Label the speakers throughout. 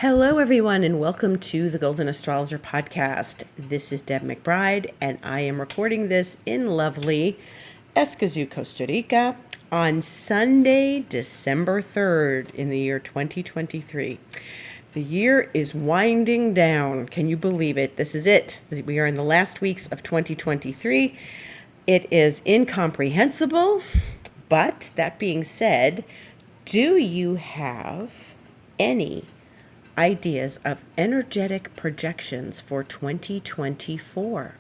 Speaker 1: Hello, everyone, and welcome to the Golden Astrologer Podcast. This is Deb McBride, and I am recording this in lovely Escazú, Costa Rica, on Sunday, December 3rd, in the year 2023. The year is winding down. Can you believe it? This is it. We are in the last weeks of 2023. It is incomprehensible, but that being said, do you have any ideas of energetic projections for 2024?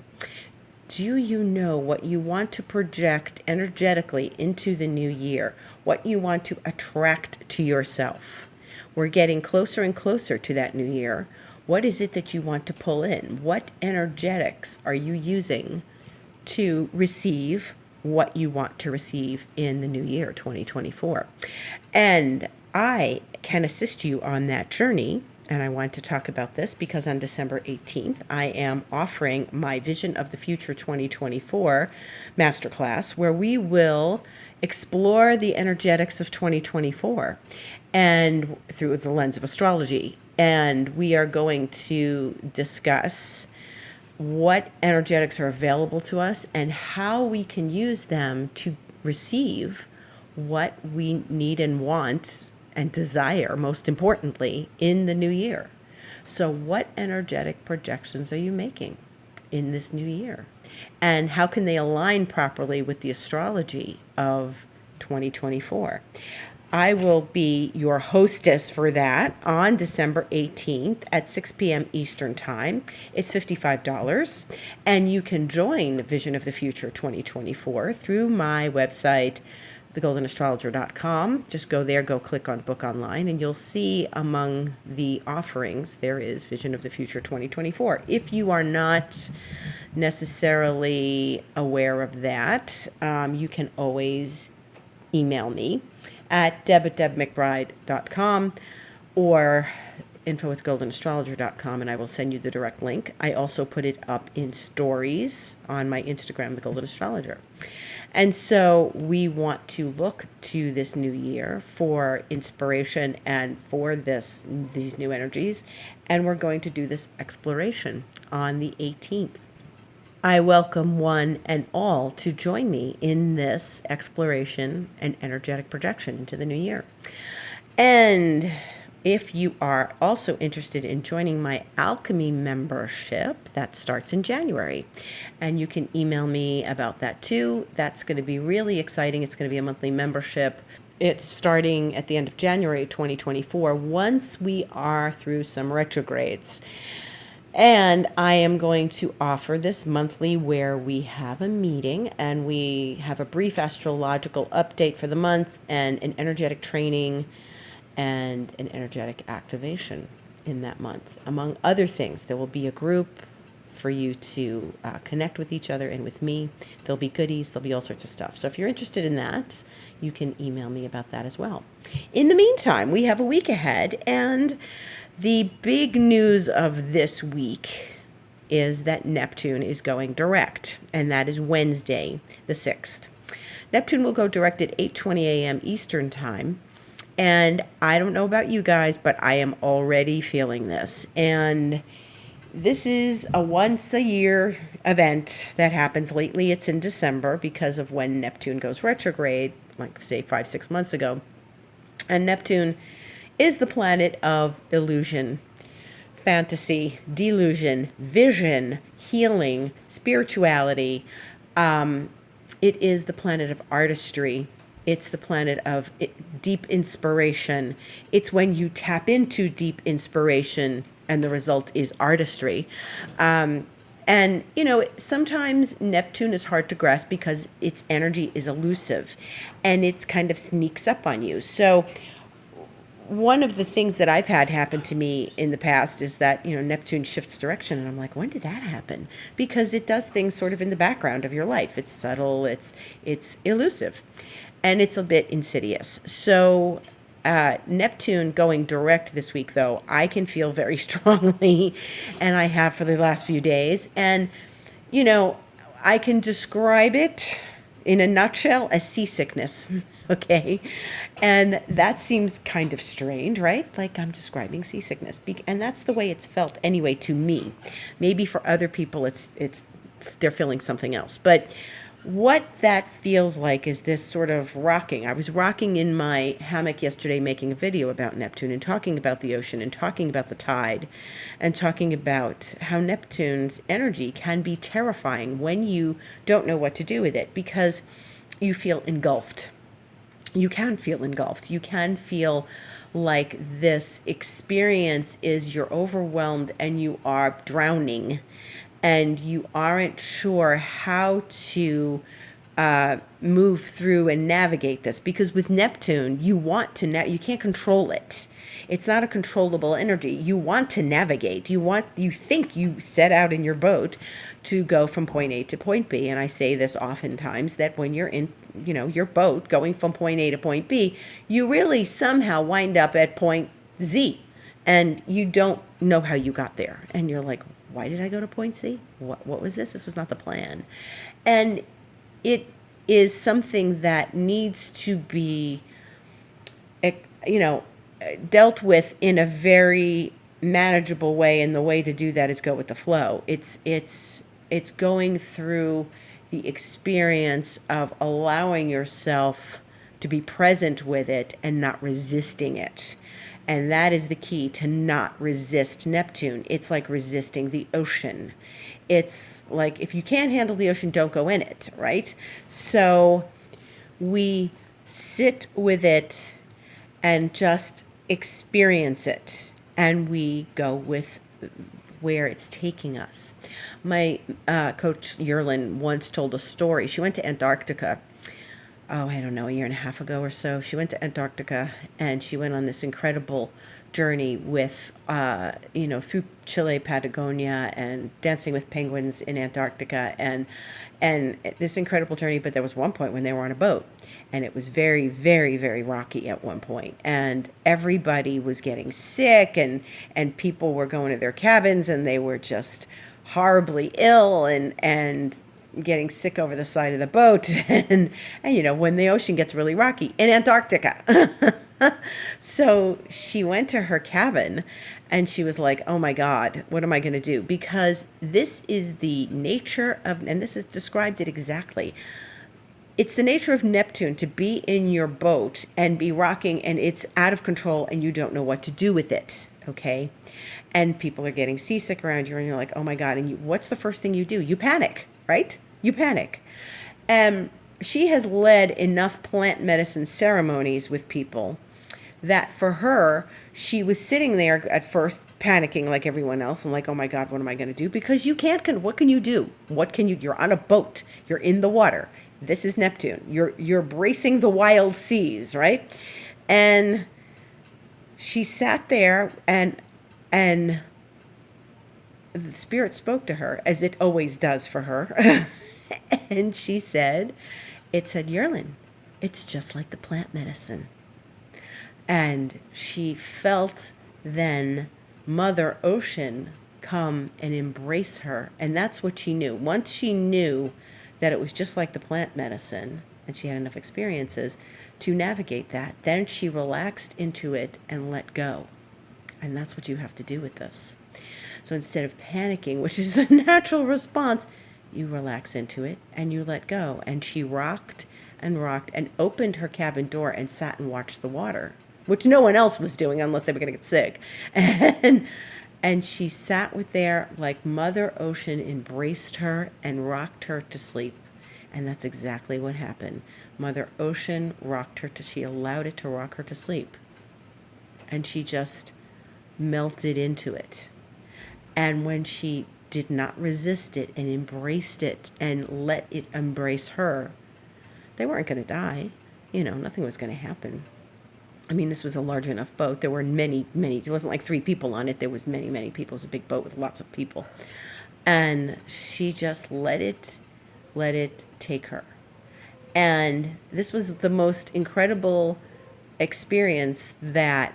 Speaker 1: Do you know what you want to project energetically into the new year? What you want to attract to yourself? We're getting closer and closer to that new year. What is it that you want to pull in? What energetics are you using to receive what you want to receive in the new year, 2024? And I can assist you on that journey, and I want to talk about this because on December 18th, I am offering my Vision of the Future 2024 masterclass, where we will explore the energetics of 2024 and through the lens of astrology. And we are going to discuss what energetics are available to us and how we can use them to receive what we need and want and desire, most importantly, in the new year. So what energetic projections are you making in this new year? And how can they align properly with the astrology of 2024? I will be your hostess for that on December 18th at 6 p.m. Eastern Time. It's $55, and you can join Vision of the Future 2024 through my website, thegoldenastrologer.com. Just go there, go click on Book Online, and you'll see among the offerings there is Vision of the Future 2024. If you are not necessarily aware of that, you can always email me at deb@debmcbride.com or info@goldenastrologer.com, and I will send you the direct link. I also put it up in stories on my Instagram, The Golden Astrologer. And so we want to look to this new year for inspiration and for these new energies, and we're going to do this exploration on the 18th. I welcome one and all to join me in this exploration and energetic projection into the new year. And if you are also interested in joining my alchemy membership, that starts in January. And you can email me about that too. That's going to be really exciting. It's going to be a monthly membership. It's starting at the end of January 2024, once we are through some retrogrades. And I am going to offer this monthly where we have a meeting and we have a brief astrological update for the month and an energetic training and an energetic activation in that month. Among other things, there will be a group for you to connect with each other and with me. There'll be goodies, there'll be all sorts of stuff. So if you're interested in that, you can email me about that as well. In the meantime, we have a week ahead, and the big news of this week is that Neptune is going direct, and that is Wednesday, the 6th. Neptune will go direct at 8:20 a.m. Eastern Time, and I don't know about you guys, but I am already feeling this. And this is a once-a-year event that happens. Lately, it's in December because of when Neptune goes retrograde, like, say, 5-6 months ago. And Neptune is the planet of illusion, fantasy, delusion, vision, healing, spirituality. It is the planet of artistry. It's the planet of deep inspiration. It's when you tap into deep inspiration and the result is artistry. And, sometimes Neptune is hard to grasp because its energy is elusive and it kind of sneaks up on you. So one of the things that I've had happen to me in the past is that, Neptune shifts direction, and I'm like, when did that happen? Because it does things sort of in the background of your life. It's subtle, it's elusive, and it's a bit insidious. So Neptune going direct this week, though, I can feel very strongly, and I have for the last few days. And, I can describe it in a nutshell as seasickness. Okay. And that seems kind of strange, right? Like I'm describing seasickness. And that's the way it's felt anyway to me. Maybe for other people it's they're feeling something else. But what that feels like is this sort of rocking. I was rocking in my hammock yesterday making a video about Neptune and talking about the ocean and talking about the tide and talking about how Neptune's energy can be terrifying when you don't know what to do with it because you feel engulfed. You can feel engulfed. You can feel like this experience is you're overwhelmed and you are drowning and you aren't sure how to move through and navigate this. Because with Neptune, you want to, you can't control it. It's not a controllable energy. You want to navigate. You think you set out in your boat to go from point A to point B. And I say this oftentimes that when you're in, your boat going from point A to point B, you really somehow wind up at point Z and you don't know how you got there. And you're like, why did I go to point Z? What was this? This was not the plan. And it is something that needs to be, dealt with in a very manageable way. And the way to do that is go with the flow. It's going through the experience of allowing yourself to be present with it and not resisting it. And that is the key, to not resist Neptune. It's like resisting the ocean. It's like if you can't handle the ocean, don't go in it, right? So we sit with it and just experience it. And we go with where it's taking us. My coach Yerlin once told a story. She went to Antarctica. I don't know, a year and a half ago or so. She went to Antarctica and she went on this incredible journey with, through Chile, Patagonia, and dancing with penguins in Antarctica, and this incredible journey. But there was one point when they were on a boat, and it was very, very, very rocky at one point, and everybody was getting sick, and people were going to their cabins, and they were just horribly ill, and getting sick over the side of the boat. And when the ocean gets really rocky in Antarctica. So she went to her cabin and she was like, oh my God, what am I going to do? Because this is the nature of, and this is described it exactly. It's the nature of Neptune to be in your boat and be rocking, and it's out of control and you don't know what to do with it. Okay. And people are getting seasick around you and you're like, oh my God. And what's the first thing you do? You panic, right? You panic. She has led enough plant medicine ceremonies with people that for her, she was sitting there at first panicking like everyone else and like, oh my God, what am I going to do? Because you can't, what can you do? You're on a boat, you're in the water. This is Neptune. You're bracing the wild seas, right? And she sat there and the spirit spoke to her, as it always does for her. And she said, Yerlin, it's just like the plant medicine. And she felt then Mother Ocean come and embrace her. And that's what she knew. Once she knew that it was just like the plant medicine, and she had enough experiences to navigate that, then she relaxed into it and let go. And that's what you have to do with this. So instead of panicking, which is the natural response, you relax into it and you let go. And she rocked and opened her cabin door and sat and watched the water, which no one else was doing unless they were going to get sick. And she sat with there like Mother Ocean embraced her and rocked her to sleep. And that's exactly what happened. Mother Ocean rocked her she allowed it to rock her to sleep. And she just melted into it. And when she did not resist it and embraced it and let it embrace her, they weren't going to die. Nothing was going to happen. I mean, this was a large enough boat. There were many, it wasn't like 3 people on it. There was many, many people. It was a big boat with lots of people. And she just let it take her. And this was the most incredible experience that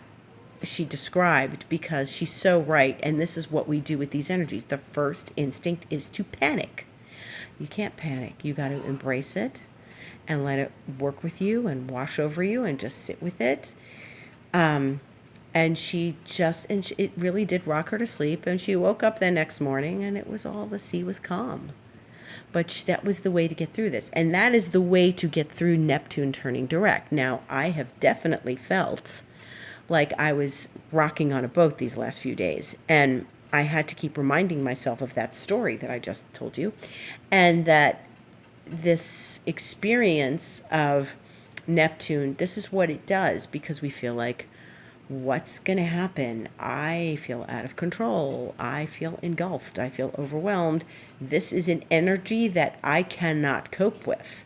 Speaker 1: she described, because she's so right. And this is what we do with these energies. The first instinct is to panic. You can't panic. You got to embrace it and let it work with you and wash over you and just sit with it. And it really did rock her to sleep. And she woke up the next morning and the sea was calm. But that was the way to get through this. And that is the way to get through Neptune turning direct. Now, I have definitely felt like I was rocking on a boat these last few days. And I had to keep reminding myself of that story that I just told you. And that this experience of Neptune, this is what it does, because we feel like, what's going to happen? I feel out of control. I feel engulfed. I feel overwhelmed. This is an energy that I cannot cope with.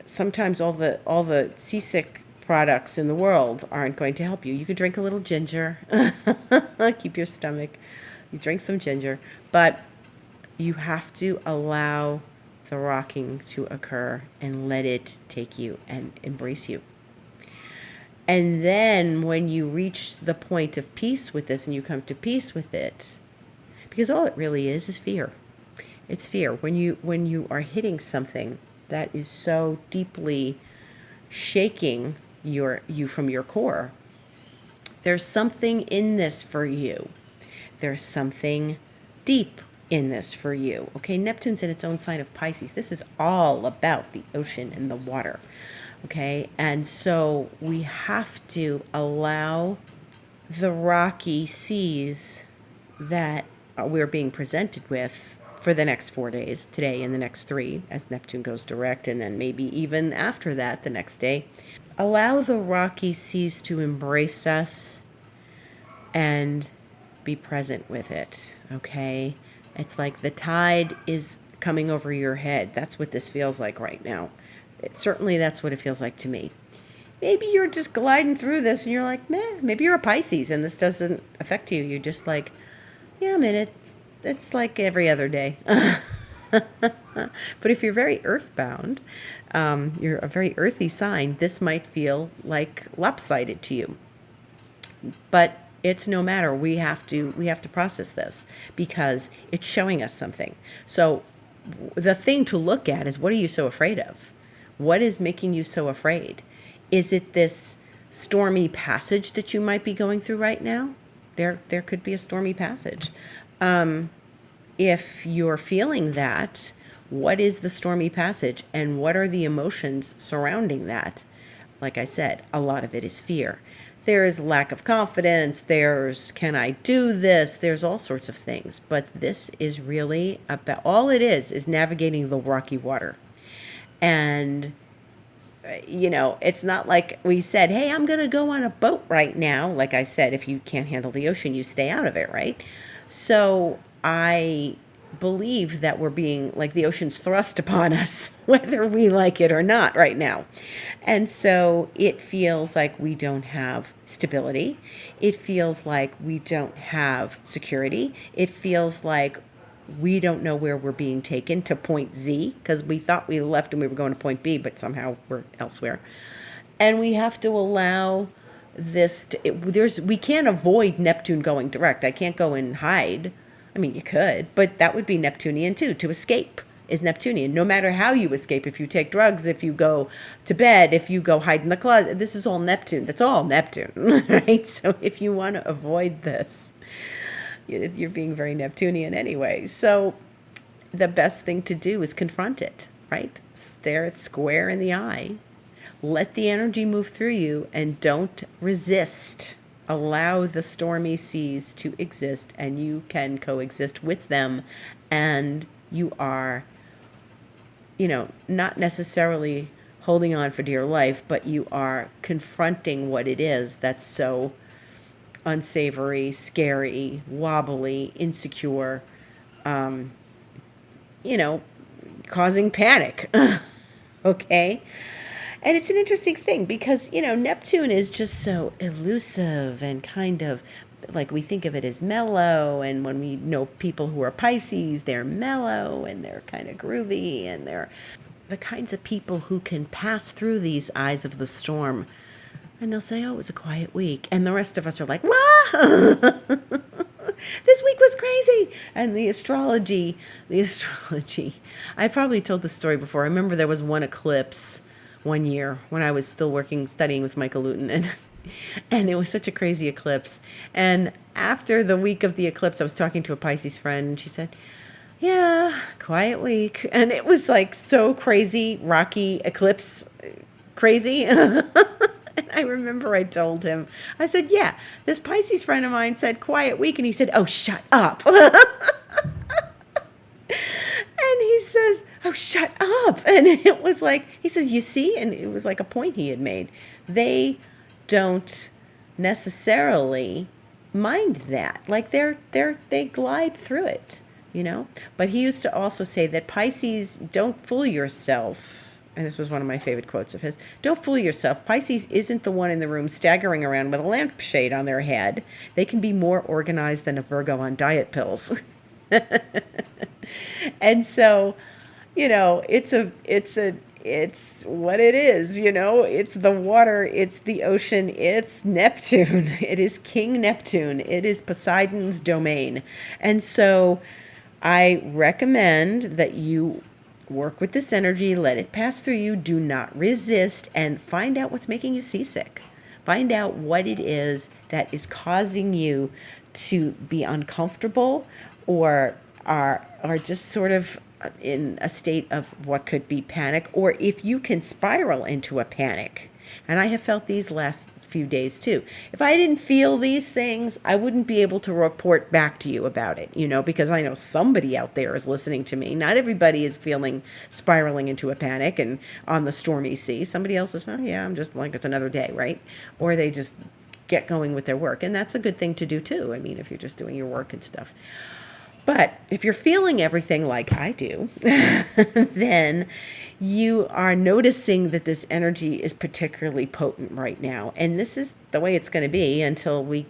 Speaker 1: Sometimes all the seasick products in the world aren't going to help you. You could drink a little ginger, keep your stomach. You drink some ginger, but you have to allow the rocking to occur and let it take you and embrace you. And then when you reach the point of peace with this and you come to peace with it, because all it really is fear. It's fear. When you are hitting something that is so deeply shaking you from your core, there's something in this for you. There's something deep in this for you. Okay, Neptune's in its own sign of Pisces. This is all about the ocean and the water. Okay, and so we have to allow the rocky seas that we're being presented with for the next 4 days, today and the next 3, as Neptune goes direct, and then maybe even after that, the next day. Allow the rocky seas to embrace us and be present with it, okay? It's like the tide is coming over your head. That's what this feels like right now. Certainly that's what it feels like to me. Maybe you're just gliding through this and you're like, meh, maybe you're a Pisces and this doesn't affect you. You're just like, yeah, I mean, it's like every other day. But if you're very earthbound, you're a very earthy sign, this might feel like lopsided to you. But it's no matter. We have to process this because it's showing us something. So the thing to look at is, what are you so afraid of? What is making you so afraid? Is it this stormy passage that you might be going through right now? There could be a stormy passage. If you're feeling that, what is the stormy passage and what are the emotions surrounding that? Like I said, a lot of it is fear. There's lack of confidence. There's, can I do this? There's all sorts of things. But this is really about, all it is navigating the rocky water. And, it's not like we said, hey, I'm going to go on a boat right now. Like I said, if you can't handle the ocean, you stay out of it, right? So I believe that we're being, like, the ocean's thrust upon us, whether we like it or not right now. And so it feels like we don't have stability. It feels like we don't have security. It feels like we don't know where we're being taken to point Z, because we thought we left and we were going to point B, but somehow we're elsewhere. And we have to allow this we can't avoid Neptune going direct. I can't go and hide. I mean, you could, but that would be Neptunian too. To escape is Neptunian. No matter how you escape, if you take drugs, if you go to bed, if you go hide in the closet, this is all Neptune. That's all Neptune, right? So if you want to avoid this, you're being very Neptunian anyway. So the best thing to do is confront it, right? Stare it square in the eye. Let the energy move through you and don't resist. Allow the stormy seas to exist and you can coexist with them. And you are, not necessarily holding on for dear life, but you are confronting what it is that's so unsavory, scary, wobbly, insecure, causing panic. Okay? And it's an interesting thing because, Neptune is just so elusive and kind of like we think of it as mellow. And when we know people who are Pisces, they're mellow and they're kind of groovy and they're the kinds of people who can pass through these eyes of the storm. And they'll say, oh, it was a quiet week. And the rest of us are like, wah! This week was crazy. And the astrology, I probably told the story before. I remember there was one eclipse one year when I was still studying with Michael Luton, and it was such a crazy eclipse. And after the week of the eclipse, I was talking to a Pisces friend, and she said, yeah, quiet week. And it was like so crazy, rocky eclipse crazy. And I remember I told him, I said, yeah, this Pisces friend of mine said quiet week. And he said, oh, shut up. And he says, oh, shut up. And it was like, he says, you see? And it was like a point he had made. They don't necessarily mind that. Like they glide through it, But he used to also say that Pisces, don't fool yourself. And this was one of my favorite quotes of his. Don't fool yourself. Pisces isn't the one in the room staggering around with a lampshade on their head. They can be more organized than a Virgo on diet pills. And so, it's what it is, it's the water, it's the ocean, it's Neptune. It is King Neptune. It is Poseidon's domain. And so I recommend that you work with this energy, let it pass through you, do not resist, and find out what's making you seasick. Find out what it is that is causing you to be uncomfortable or are just sort of in a state of what could be panic, or if you can spiral into a panic. And I have felt these last few days too. If I didn't feel these things, I wouldn't be able to report back to you about it, because I know somebody out there is listening to me. Not everybody is spiraling into a panic and on the stormy sea. Somebody else is, oh yeah, I'm just like, it's another day, right? Or they just get going with their work. And that's a good thing to do too. I mean, if you're just doing your work and stuff. But if you're feeling everything like I do, then you are noticing that this energy is particularly potent right now. And this is the way it's going to be until we,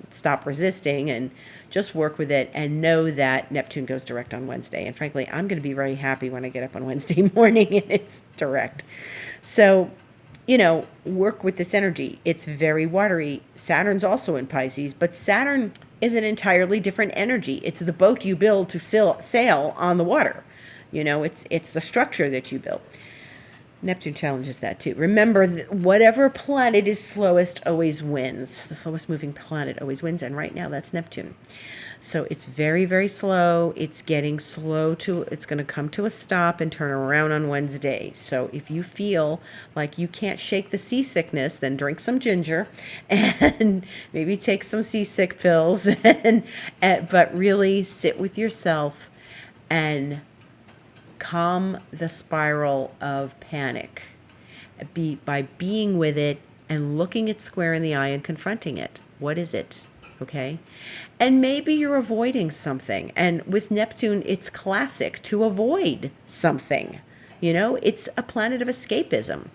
Speaker 1: stop resisting and just work with it and know that Neptune goes direct on Wednesday. And frankly, I'm going to be very happy when I get up on Wednesday morning and it's direct. So, work with this energy. It's very watery. Saturn's also in Pisces, but Saturn is an entirely different energy. It's the boat you build to sail on the water. It's the structure that you build. Neptune challenges that too. Remember, whatever planet is slowest always wins. The slowest moving planet always wins, and right now that's Neptune. So it's very, very slow. It's getting slow it's going to come to a stop and turn around on Wednesday. So if you feel like you can't shake the seasickness, then drink some ginger and maybe take some seasick pills but really sit with yourself and calm the spiral of panic by being with it and looking it square in the eye and confronting it. What is it? Okay. And maybe you're avoiding something. And with Neptune, it's classic to avoid something. It's a planet of escapism.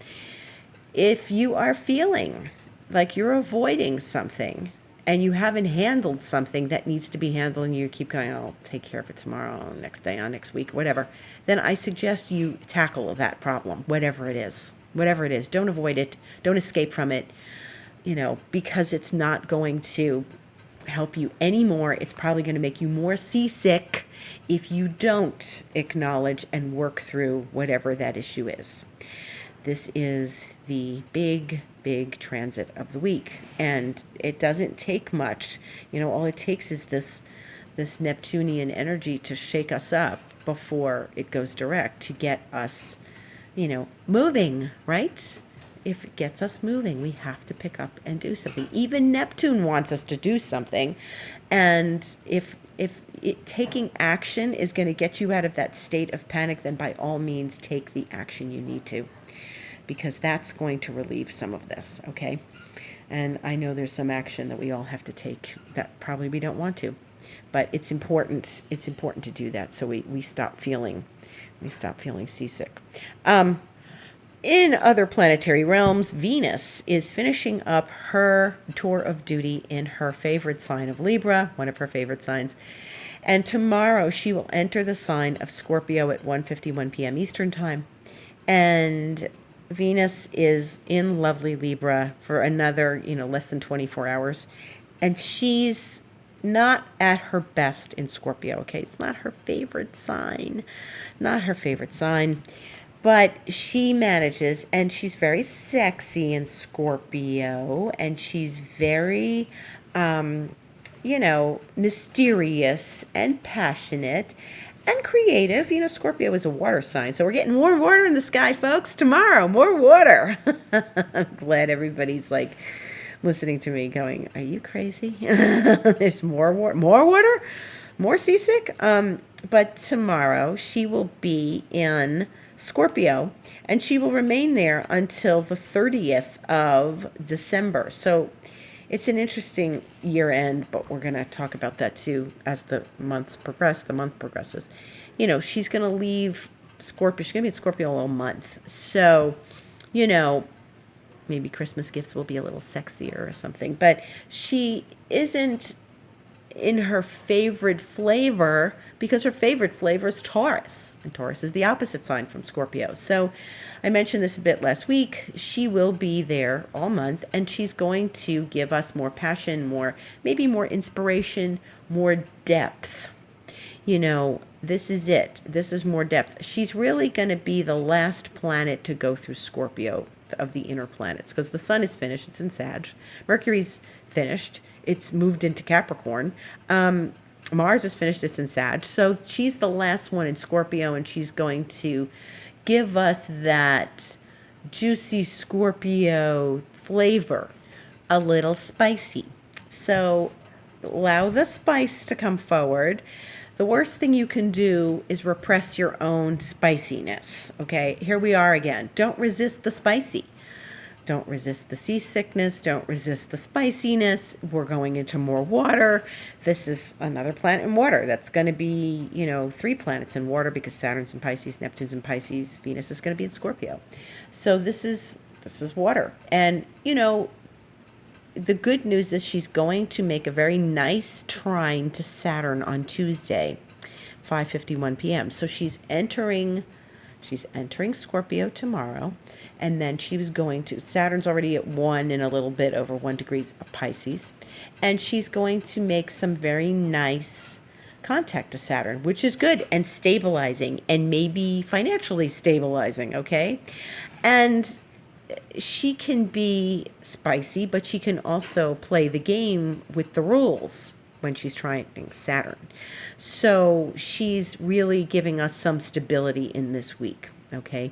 Speaker 1: If you are feeling like you're avoiding something and you haven't handled something that needs to be handled and you keep going, I'll take care of it tomorrow, next day, on next week, whatever, then I suggest you tackle that problem, whatever it is. Whatever it is. Don't avoid it. Don't escape from it, because it's not going to help you anymore. It's probably going to make you more seasick if you don't acknowledge and work through whatever that issue is. This is the big transit of the week, and it doesn't take much. All it takes is this Neptunian energy to shake us up before it goes direct to get us, moving, right? If it gets us moving, we have to pick up and do something. Even Neptune wants us to do something. And if taking action is going to get you out of that state of panic, then by all means take the action you need to, because that's going to relieve some of this, okay? And I know there's some action that we all have to take that probably we don't want to, but it's important. It's important to do that so we stop feeling seasick. In other planetary realms, Venus is finishing up her tour of duty in her favorite sign of Libra, one of her favorite signs. And tomorrow she will enter the sign of Scorpio at 1:51 p.m. Eastern Time. And Venus is in lovely Libra for another, less than 24 hours. And she's not at her best in Scorpio, okay? It's not her favorite sign. Not her favorite sign. But she manages, and she's very sexy in Scorpio, and she's very, mysterious and passionate and creative. Scorpio is a water sign, so we're getting more water in the sky, folks. Tomorrow, more water. I'm glad everybody's like listening to me going, are you crazy? There's more water, more seasick. But tomorrow she will be in Scorpio, and she will remain there until the 30th of December. So it's an interesting year end, but we're going to talk about that too as the months progress. The month progresses. She's going to leave Scorpio. She's going to be in Scorpio all month. So, maybe Christmas gifts will be a little sexier or something. But she isn't in her favorite flavor, because her favorite flavor is Taurus, and Taurus is the opposite sign from Scorpio. So I mentioned this a bit last week. She will be there all month, and she's going to give us more passion, maybe more inspiration, more depth. This is it. This is more depth. She's really going to be the last planet to go through Scorpio of the inner planets, because the sun is finished. It's in Sag. Mercury's finished. It's moved into Capricorn. Mars is finished. It's in Sag. So she's the last one in Scorpio, and she's going to give us that juicy Scorpio flavor, a little spicy. So allow the spice to come forward. The worst thing you can do is repress your own spiciness. Okay, here we are again. Don't resist the spicy. Don't resist the seasickness. Don't resist the spiciness. We're going into more water. This is another planet in water. That's going to be, 3 planets in water, because Saturn's in Pisces, Neptune's in Pisces, Venus is going to be in Scorpio. So this is water. And, the good news is she's going to make a very nice trine to Saturn on Tuesday, 5:51 p.m. So she's entering Scorpio tomorrow, and then Saturn's already at 1 and a little bit over 1 degrees of Pisces, and she's going to make some very nice contact to Saturn, which is good and stabilizing, and maybe financially stabilizing, okay? And she can be spicy, but she can also play the game with the rules when she's trying Saturn. So she's really giving us some stability in this week, okay?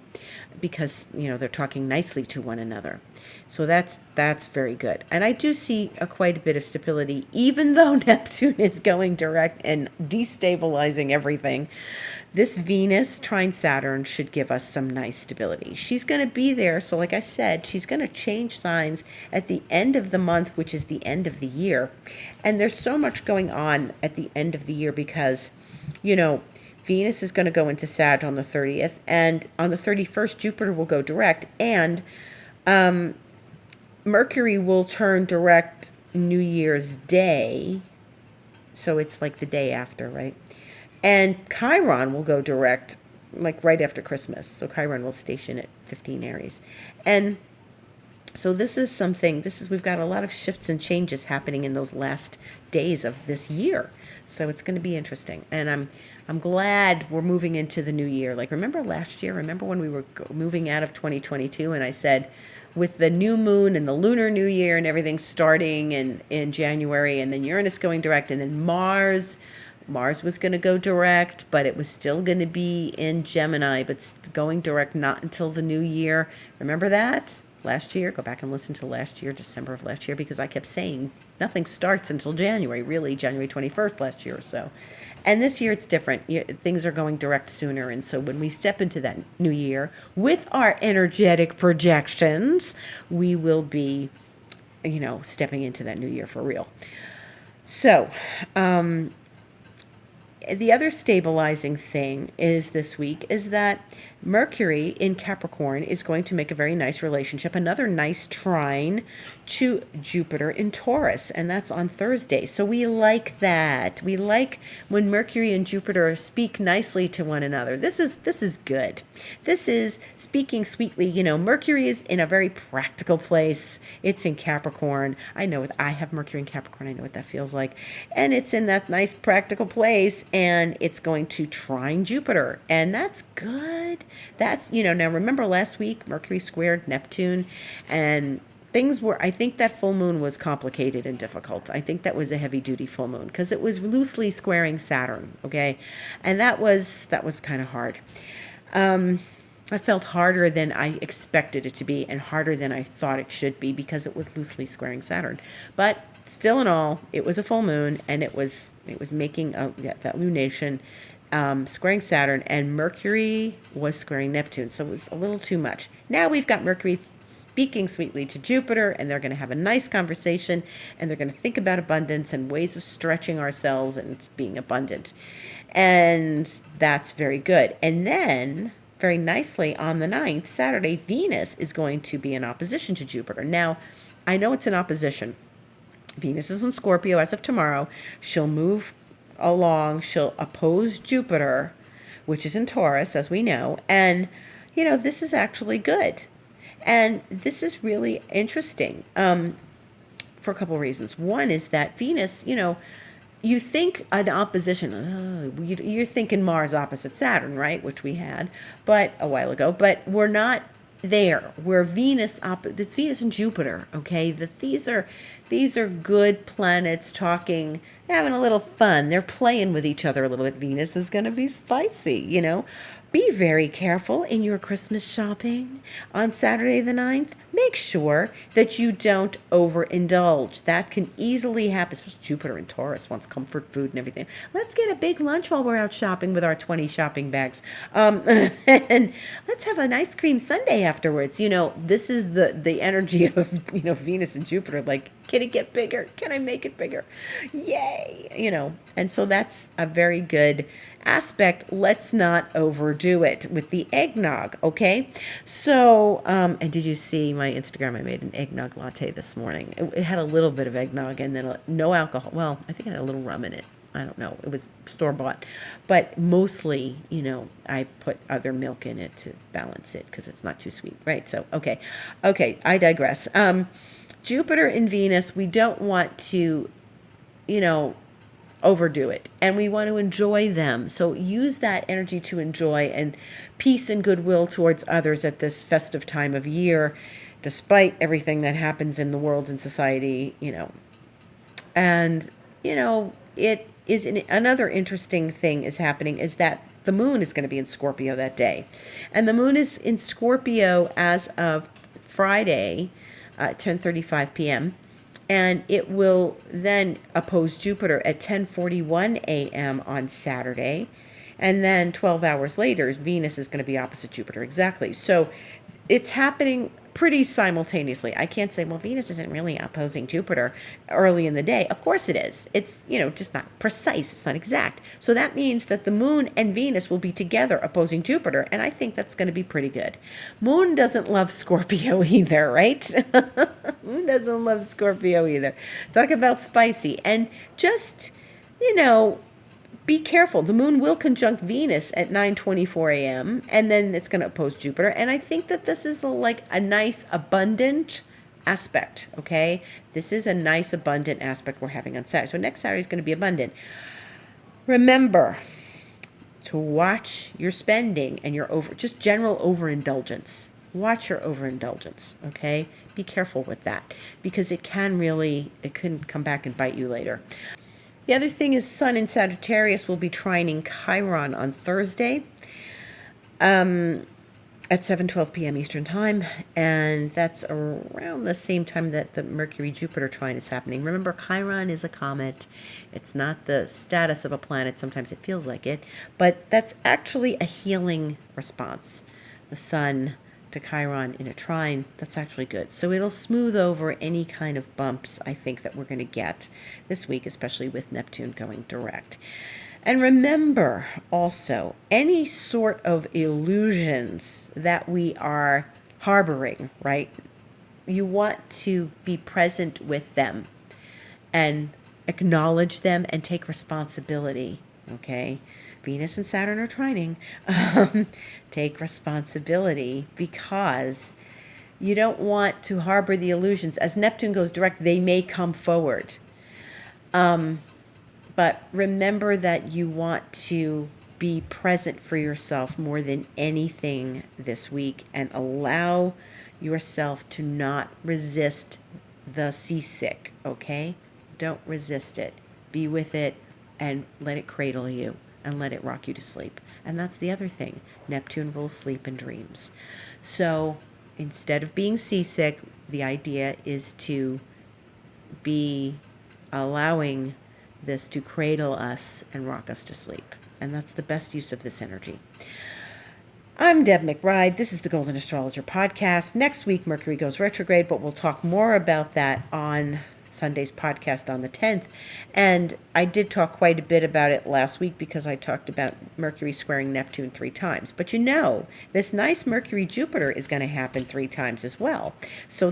Speaker 1: Because, they're talking nicely to one another. So that's very good. And I do see quite a bit of stability, even though Neptune is going direct and destabilizing everything. This Venus trine Saturn should give us some nice stability. She's going to be there. So like I said, she's going to change signs at the end of the month, which is the end of the year. And there's so much going on at the end of the year because, Venus is going to go into Sag on the 30th. And on the 31st, Jupiter will go direct. And Mercury will turn direct New Year's Day. So it's like the day after, right? And Chiron will go direct, like right after Christmas. So Chiron will station at 15 Aries. And so we've got a lot of shifts and changes happening in those last days of this year. So it's going to be interesting. And I'm glad we're moving into the new year. Like, remember last year? Remember when we were moving out of 2022 and I said, with the new moon and the lunar new year and everything starting in January, and then Uranus going direct, and then Mars was going to go direct, but it was still going to be in Gemini, but going direct not until the new year. Remember that? Last year, go back and listen to last year, December of last year, because I kept saying nothing starts until January, really January 21st last year or so. And this year it's different. Things are going direct sooner. And so when we step into that new year with our energetic projections, we will be, stepping into that new year for real. So, the other stabilizing thing is this week is that Mercury in Capricorn is going to make a very nice relationship, another nice trine to Jupiter in Taurus, and that's on Thursday. So we like that. We like when Mercury and Jupiter speak nicely to one another. This is good. This is speaking sweetly. Mercury is in a very practical place. It's in Capricorn. I know I have Mercury in Capricorn. I know what that feels like. And it's in that nice practical place, and it's going to trine Jupiter, and that's good. That's, now remember last week, Mercury squared Neptune, and I think that full moon was complicated and difficult. I think that was a heavy duty full moon because it was loosely squaring Saturn, okay? And that was kind of hard. I felt harder than I expected it to be and harder than I thought it should be because it was loosely squaring Saturn. But still in all, it was a full moon, and it was making that lunation, squaring Saturn, and Mercury was squaring Neptune, so it was a little too much. Now we've got Mercury speaking sweetly to Jupiter, and they're going to have a nice conversation, and they're going to think about abundance and ways of stretching ourselves and being abundant, and that's very good. And then, very nicely, on the 9th, Saturday, Venus is going to be in opposition to Jupiter. Now, I know it's an opposition. Venus is in Scorpio as of tomorrow. She'll move along. She'll oppose Jupiter, which is in Taurus, as we know. And, this is actually good. And this is really interesting for a couple of reasons. One is that Venus, you think an opposition, you're thinking Mars opposite Saturn, right? Which we had a while ago, but we're not there. We're it's Venus and Jupiter, okay? That these are good planets talking, having a little fun. They're playing with each other a little bit. Venus is going to be spicy, Be very careful in your Christmas shopping on Saturday the 9th. Make sure that you don't overindulge. That can easily happen, especially Jupiter and Taurus wants comfort food and everything. Let's get a big lunch while we're out shopping with our 20 shopping bags. And let's have an ice cream sundae afterwards. This is the energy of, Venus and Jupiter. Like, can it get bigger? Can I make it bigger? Yay! And so that's a very good aspect. Let's not overdo it with the eggnog, okay? So, and did you see my Instagram? I made an eggnog latte this morning. It had a little bit of eggnog and then no alcohol. Well, I think it had a little rum in it. I don't know. It was store-bought. But mostly, I put other milk in it to balance it because it's not too sweet, right? So, okay, I digress. Jupiter and Venus, we don't want to, overdo it, and we want to enjoy them. So use that energy to enjoy and peace and goodwill towards others at this festive time of year, despite everything that happens in the world and society, And, it is another interesting thing is happening is that the moon is going to be in Scorpio that day. And the moon is in Scorpio as of Friday, 10:35 p.m., and it will then oppose Jupiter at 10:41 a.m. on Saturday. And then 12 hours later, Venus is going to be opposite Jupiter. Exactly. So it's happening pretty simultaneously. I can't say, well, Venus isn't really opposing Jupiter early in the day. Of course it is. It's, just not precise. It's not exact. So that means that the moon and Venus will be together opposing Jupiter. And I think that's going to be pretty good. Moon doesn't love Scorpio either, right? Moon doesn't love Scorpio either. Talk about spicy. And just, be careful. The moon will conjunct Venus at 9:24 a.m. and then it's going to oppose Jupiter. And I think that this is like a nice, abundant aspect, okay? This is a nice, abundant aspect we're having on Saturday. So next Saturday is going to be abundant. Remember to watch your spending and your just general overindulgence. Watch your overindulgence, okay? Be careful with that because it can come back and bite you later. The other thing is Sun in Sagittarius will be trining Chiron on Thursday at 7:12 p.m. Eastern Time, and that's around the same time that the Mercury-Jupiter trine is happening. Remember, Chiron is a comet. It's not the status of a planet. Sometimes it feels like it, but that's actually a healing response. The Sun to Chiron in a trine, that's actually good. So it'll smooth over any kind of bumps, I think, that we're going to get this week, especially with Neptune going direct. And remember also, any sort of illusions that we are harboring, right? You want to be present with them and acknowledge them and take responsibility, okay? Venus and Saturn are trining. Take responsibility, because you don't want to harbor the illusions. As Neptune goes direct, they may come forward. But remember that you want to be present for yourself more than anything this week, and allow yourself to not resist the seasick, okay? Don't resist it. Be with it and let it cradle you and let it rock you to sleep. And that's the other thing. Neptune rules sleep and dreams. So instead of being seasick, the idea is to be allowing this to cradle us and rock us to sleep. And that's the best use of this energy. I'm Deb McBride. This is the Golden Astrologer Podcast. Next week, Mercury goes retrograde, but we'll talk more about that on Sunday's podcast on the 10th. And I did talk quite a bit about it last week because I talked about Mercury squaring Neptune 3 times. But this nice Mercury-Jupiter is going to happen 3 times as well. So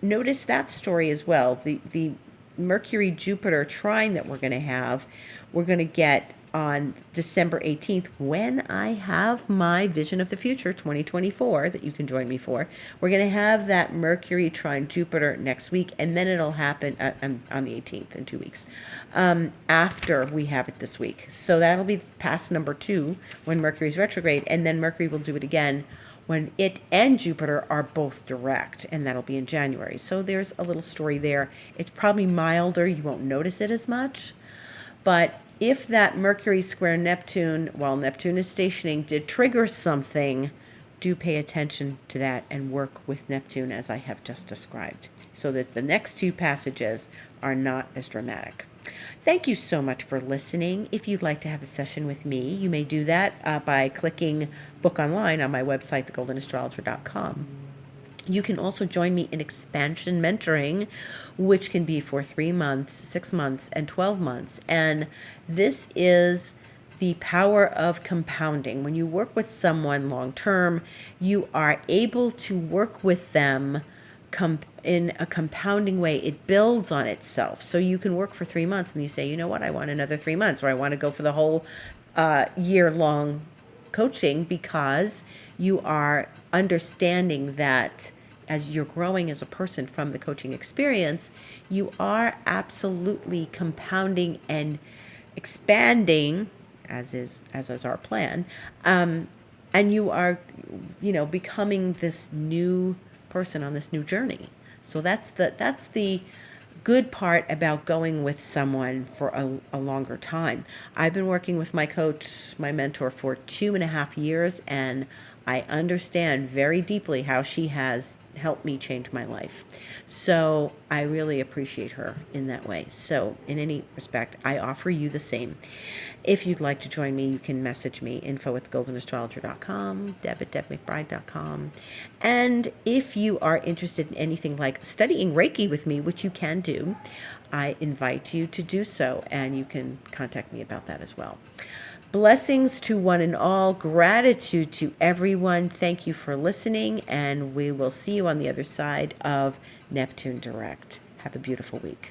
Speaker 1: notice that story as well. The Mercury-Jupiter trine that we're going to get on December 18th, when I have my Vision of the Future 2024 that you can join me for. We're going to have that Mercury trine Jupiter next week, and then it'll happen on the 18th in 2 weeks after we have it this week. So that'll be past number 2 when Mercury's retrograde, and then Mercury will do it again when it and Jupiter are both direct, and that'll be in January. So there's a little story there. It's probably milder. You won't notice it as much. But if that Mercury square Neptune, while Neptune is stationing, did trigger something, do pay attention to that and work with Neptune as I have just described, so that the next 2 passages are not as dramatic. Thank you so much for listening. If you'd like to have a session with me, you may do that by clicking book online on my website, thegoldenastrologer.com. You can also join me in expansion mentoring, which can be for 3 months, 6 months, and 12 months. And this is the power of compounding. When you work with someone long term, you are able to work with them in a compounding way. It builds on itself. So you can work for 3 months and you say, you know what, I want another 3 months, or I want to go for the whole year-long coaching, because you are understanding that as you're growing as a person from the coaching experience, you are absolutely compounding and expanding, as is our plan, and you are, becoming this new person on this new journey. So that's the good part about going with someone for a longer time. I've been working with my coach, my mentor, for 2.5 years, and I understand very deeply how she has helped me change my life. So I really appreciate her in that way. So in any respect, I offer you the same. If you'd like to join me, you can message me, info@goldenastrologer.com, deb@debmcbride.com. And if you are interested in anything like studying Reiki with me, which you can do, I invite you to do so, and you can contact me about that as well. Blessings to one and all. Gratitude to everyone. Thank you for listening, and we will see you on the other side of Neptune direct. Have a beautiful week.